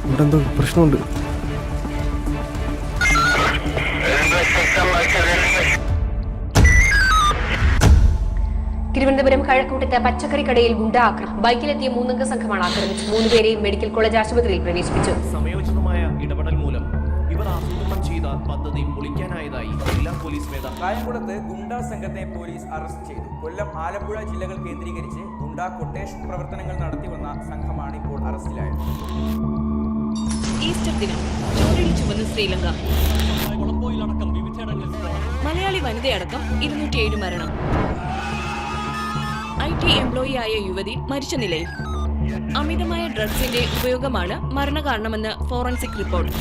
ഇവിടെ എന്തോ പ്രശ്നമുണ്ട്. തിരുവനന്തപുരം കഴക്കൂട്ടത്ത് പച്ചക്കറി കടയിൽ ഗുണ്ടാക്രമണം. ബൈക്കിലെത്തിയ 3 അംഗ സംഘമാണ് ആക്രമിച്ചത്. 3 പേരെയും മെഡിക്കൽ കോളേജ് ആശുപത്രിയിൽ പ്രവേശിപ്പിച്ചു. സമയോചിതമായ ഇടപെടൽ മൂലം ഇവർ ആസൂത്രണം ചെയ്ത പദ്ധതി പൊളിക്കാനായതായി ജില്ലാ പോലീസ് മേധാവി. കായംകുളത്ത് ഗുണ്ടാ സംഘത്തെ പോലീസ് അറസ്റ്റ് ചെയ്തു. കൊല്ലം, ആലപ്പുഴ ജില്ലകൾ കേന്ദ്രീകരിച്ച് ഗുണ്ടാ കൊട്ടേഷൻ പ്രവർത്തനങ്ങൾ നടത്തിവന്ന സംഘമാണ് ഇപ്പോൾ അറസ്റ്റിലായത്. ഈസ്റ്റർ ദിനം ചോരയിൽ ചുവന്ന ശ്രീലങ്ക. മലയാളി വനിതയടക്കം 207 മരണം. IT എംപ്ലോയിയായ യുവതി മരിച്ച നിലയിൽ. അമിതമായ ഡ്രഗ്സിന്റെ ഉപയോഗമാണ് മരണകാരണമെന്ന് ഫോറൻസിക് റിപ്പോർട്ട്.